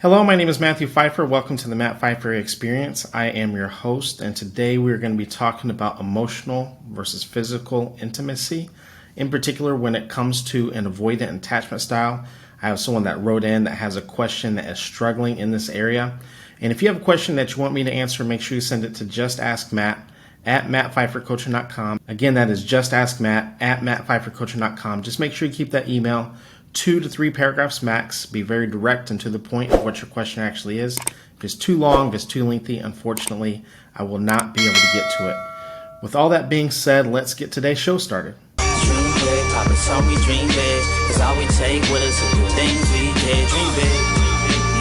Hello, my name is Matthew Pfeiffer. Welcome to the Matt Pfeiffer Experience. I am your host, and today we're going to be talking about emotional versus physical intimacy. In particular, when it comes to an avoidant attachment style, I have someone that wrote in that has a question that is struggling in this area. And if you have a question that you want me to answer, make sure you send it to justaskmatt at mattpfeiffercoaching.com. Again, that is justaskmatt at mattpfeiffercoaching.com. Just make sure you keep that email 2 to 3 paragraphs max. Be very direct and to the point of what your question actually is. If it's too long, if it's too lengthy, unfortunately, I will not be able to get to it. With all that being said, let's get today's show started. Dream big, Papa told me dream big. Cause all we take with us is the things we did. Dream big,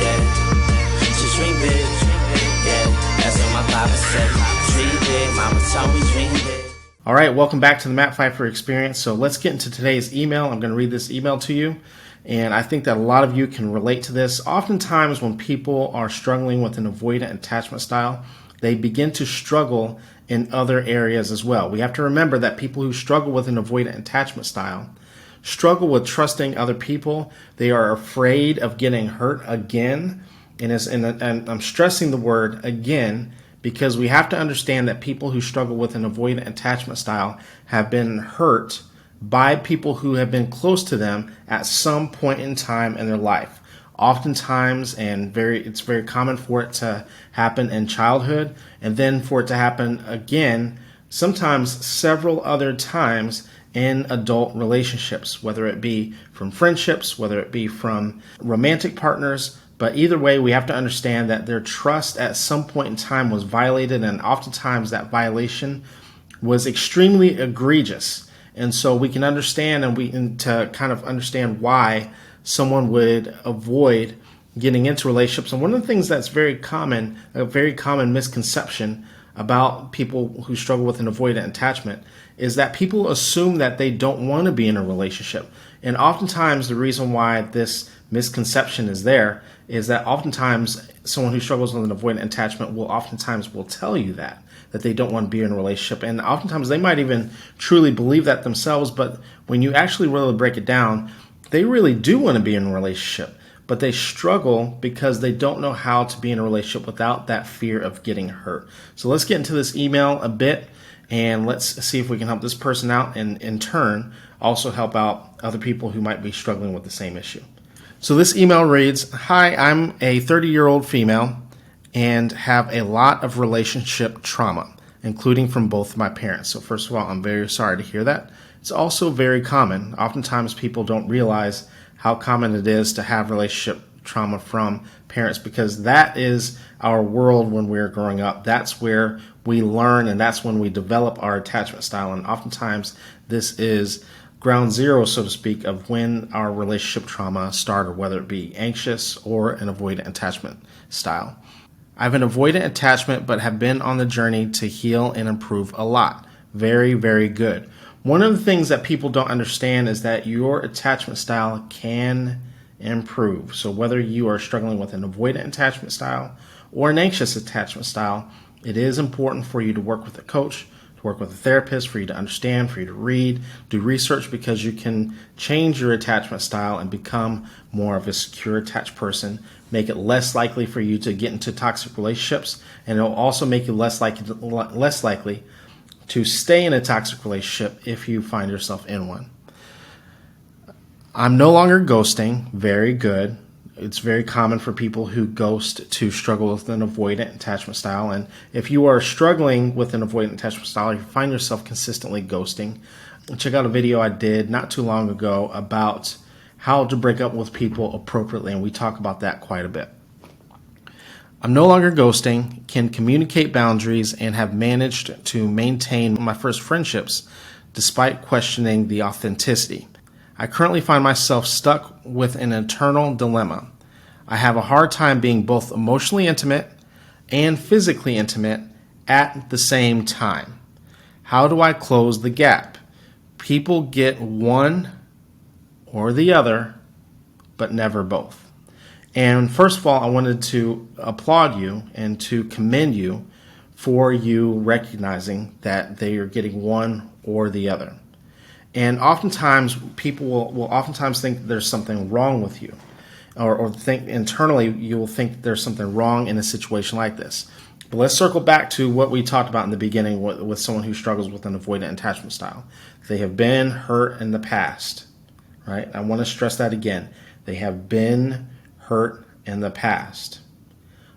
yeah. Just dream big, yeah. That's what my papa said. Dream big, mama told me dream big. All right, welcome back to the Matt Pfeiffer Experience. So let's get into today's email. I'm going to read this email to you, and I think that a lot of you can relate to this. Oftentimes when people are struggling with an avoidant attachment style, they begin to struggle in other areas as well. We have to remember that people who struggle with an avoidant attachment style struggle with trusting other people. They are afraid of getting hurt again, and I'm stressing the word again, because we have to understand that people who struggle with an avoidant attachment style have been hurt by people who have been close to them at some point in time in their life. Oftentimes, and it's very common for it to happen in childhood, and then for it to happen again, sometimes several other times in adult relationships, whether it be from friendships, whether it be from romantic partners. But either way, we have to understand that their trust at some point in time was violated, and oftentimes that violation was extremely egregious. And so we can understand, and to kind of understand why someone would avoid getting into relationships. And one of the things that's very common, a very common misconception about people who struggle with an avoidant attachment, is that people assume that they don't want to be in a relationship. And oftentimes the reason why this misconception is there is that oftentimes someone who struggles with an avoidant attachment will tell you that they don't want to be in a relationship. And oftentimes they might even truly believe that themselves, but when you actually really break it down, they really do want to be in a relationship, but they struggle because they don't know how to be in a relationship without that fear of getting hurt. So let's get into this email a bit, and let's see if we can help this person out, and in turn also help out other people who might be struggling with the same issue. So this email reads, "Hi, I'm a 30-year-old female and have a lot of relationship trauma, including from both my parents." So first of all, I'm very sorry to hear that. It's also very common. Oftentimes people don't realize how common it is to have relationship trauma from parents, because that is our world when we're growing up. That's where we learn, and that's when we develop our attachment style. And oftentimes this is ground zero, so to speak, of when our relationship trauma started, whether it be anxious or an avoidant attachment style. I have an avoidant attachment, but have been on the journey to heal and improve a lot. Very, very good. One of the things that people don't understand is that your attachment style can improve. So whether you are struggling with an avoidant attachment style or an anxious attachment style, it is important for you to work with a coach, work with a therapist, for you to understand, for you to read, do research, because you can change your attachment style and become more of a secure attached person, make it less likely for you to get into toxic relationships, and it'll also make you less likely to stay in a toxic relationship if you find yourself in one. I'm no longer ghosting. Very good. It's very common for people who ghost to struggle with an avoidant attachment style. And if you are struggling with an avoidant attachment style, you find yourself consistently ghosting, check out a video I did not too long ago about how to break up with people appropriately, and we talk about that quite a bit. I'm no longer ghosting, can communicate boundaries, and have managed to maintain my first friendships despite questioning the authenticity. I currently find myself stuck with an internal dilemma. I have a hard time being both emotionally intimate and physically intimate at the same time. How do I close the gap? People get one or the other, but never both. And first of all, I wanted to applaud you and to commend you for you recognizing that they are getting one or the other. And oftentimes, people will oftentimes think there's something wrong with you. or think internally, you will think there's something wrong in a situation like this. But let's circle back to what we talked about in the beginning with someone who struggles with an avoidant attachment style. They have been hurt in the past, right? I want to stress that again. They have been hurt in the past.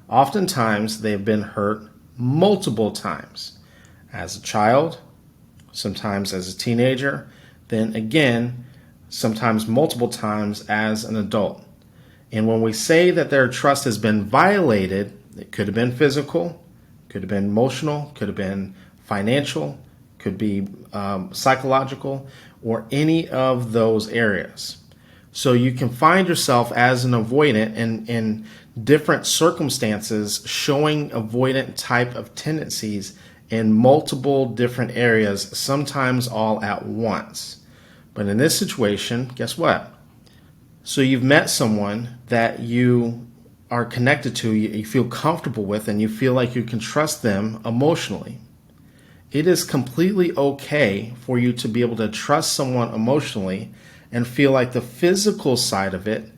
Oftentimes, they've been hurt multiple times. As a child, sometimes as a teenager, then again, sometimes multiple times as an adult. And when we say that their trust has been violated, it could have been physical, could have been emotional, could have been financial, could be psychological, or any of those areas. So you can find yourself as an avoidant in different circumstances showing avoidant type of tendencies in multiple different areas, sometimes all at once. But in this situation, guess what? So you've met someone that you are connected to, you feel comfortable with, and you feel like you can trust them emotionally. It is completely okay for you to be able to trust someone emotionally and feel like the physical side of it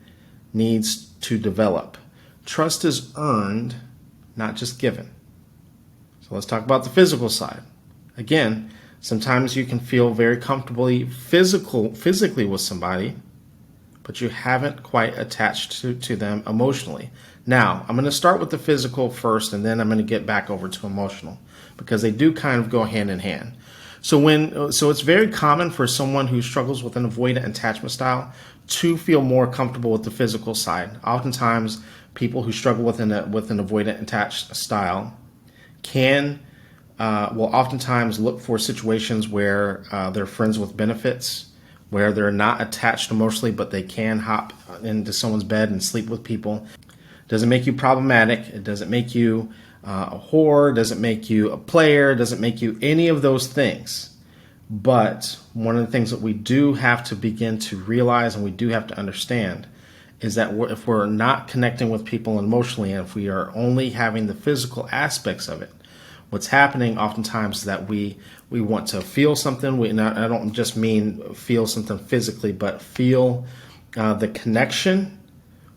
needs to develop. Trust is earned, not just given. So let's talk about the physical side. Again, sometimes you can feel very comfortably physically with somebody, but you haven't quite attached to them emotionally. Now, I'm going to start with the physical first, and then I'm going to get back over to emotional, because they do kind of go hand in hand. So it's very common for someone who struggles with an avoidant attachment style to feel more comfortable with the physical side. Oftentimes, people who struggle with an avoidant attached style will oftentimes look for situations where they're friends with benefits, where they're not attached emotionally, but they can hop into someone's bed and sleep with people. It doesn't make you problematic. It doesn't make you a whore, doesn't make you a player, doesn't make you any of those things. But one of the things that we do have to begin to realize, and we do have to understand, is that if we're not connecting with people emotionally, and if we are only having the physical aspects of it, what's happening oftentimes is that we want to feel something. I don't just mean feel something physically, but feel the connection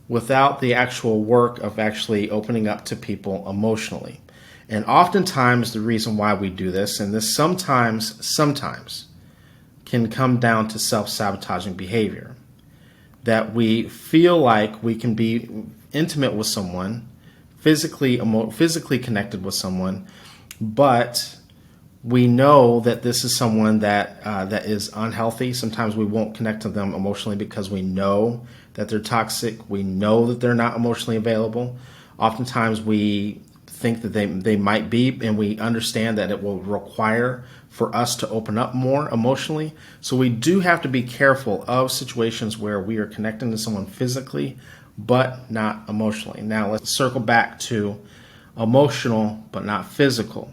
without the actual work of actually opening up to people emotionally. And oftentimes the reason why we do this, and this sometimes can come down to self-sabotaging behavior, that we feel like we can be intimate with someone, physically connected with someone, but we know that this is someone that is unhealthy. Sometimes we won't connect to them emotionally because we know that they're toxic. We know that they're not emotionally available. Oftentimes we think that they might be, and we understand that it will require for us to open up more emotionally. So we do have to be careful of situations where we are connecting to someone physically, but not emotionally. Now let's circle back to emotional, but not physical.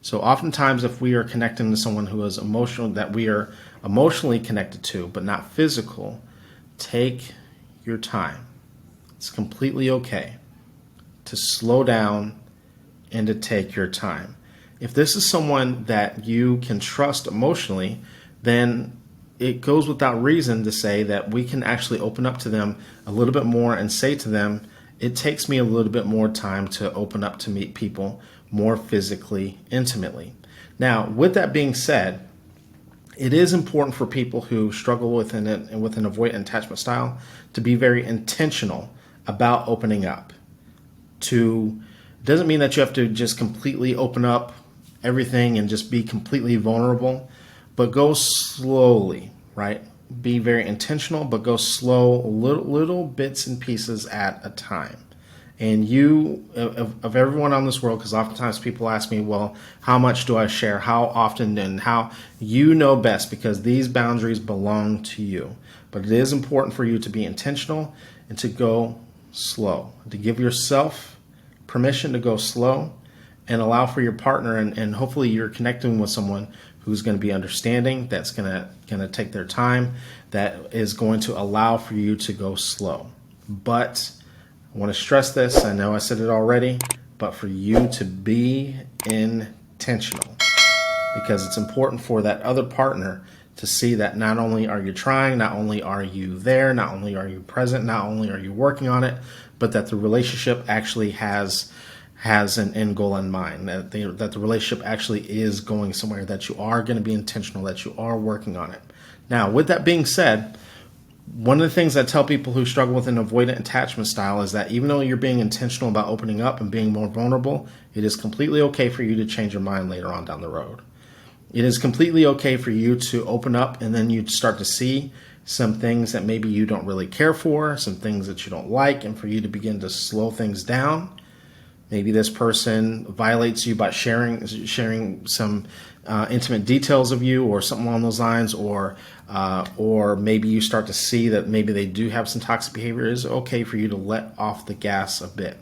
So oftentimes if we are connecting to someone who is emotional, that we are emotionally connected to, but not physical, take your time. It's completely okay to slow down and to take your time. If this is someone that you can trust emotionally, then it goes without reason to say that we can actually open up to them a little bit more and say to them, it takes me a little bit more time to open up to meet people more physically, intimately. Now, with that being said, it is important for people who struggle with an avoidant attachment style to be very intentional about opening up. It doesn't mean that you have to just completely open up everything and just be completely vulnerable, but go slowly, right? Be very intentional, but go slow, little bits and pieces at a time. And you, of everyone on this world, because oftentimes people ask me, well, how much do I share? How often? And how? You know best, because these boundaries belong to you. But it is important for you to be intentional and to go slow, to give yourself permission to go slow and allow for your partner, and hopefully you're connecting with someone who's going to be understanding, that's going to take their time, that is going to allow for you to go slow. But I want to stress this, I know I said it already, but for you to be intentional, because it's important for that other partner to see that not only are you trying, not only are you there, not only are you present, not only are you working on it, but that the relationship actually has an end goal in mind, that the relationship actually is going somewhere, that you are going to be intentional, that you are working on it. Now, with that being said, one of the things I tell people who struggle with an avoidant attachment style is that even though you're being intentional about opening up and being more vulnerable, it is completely okay for you to change your mind later on down the road. It is completely okay for you to open up and then you start to see some things that maybe you don't really care for, some things that you don't like, and for you to begin to slow things down. Maybe this person violates you by sharing some intimate details of you or something along those lines, or maybe you start to see that maybe they do have some toxic behavior. It is okay for you to let off the gas a bit.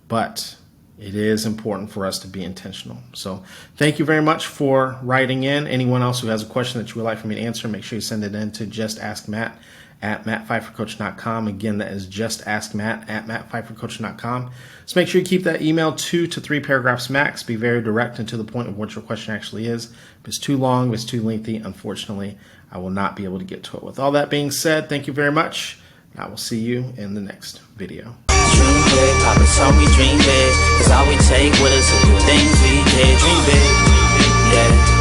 But it is important for us to be intentional. So thank you very much for writing in. Anyone else who has a question that you would like for me to answer, make sure you send it in to justaskmatt@mattpfeiffercoaching.com. Again, that is justaskmatt@mattpfeiffercoaching.com. So make sure you keep that email 2 to 3 paragraphs max. Be very direct and to the point of what your question actually is. If it's too long, if it's too lengthy, unfortunately, I will not be able to get to it. With all that being said, thank you very much. I will see you in the next video. Dream big, Papa told me dream big, 'cause all we take with us is the things we did. Dream big, yeah.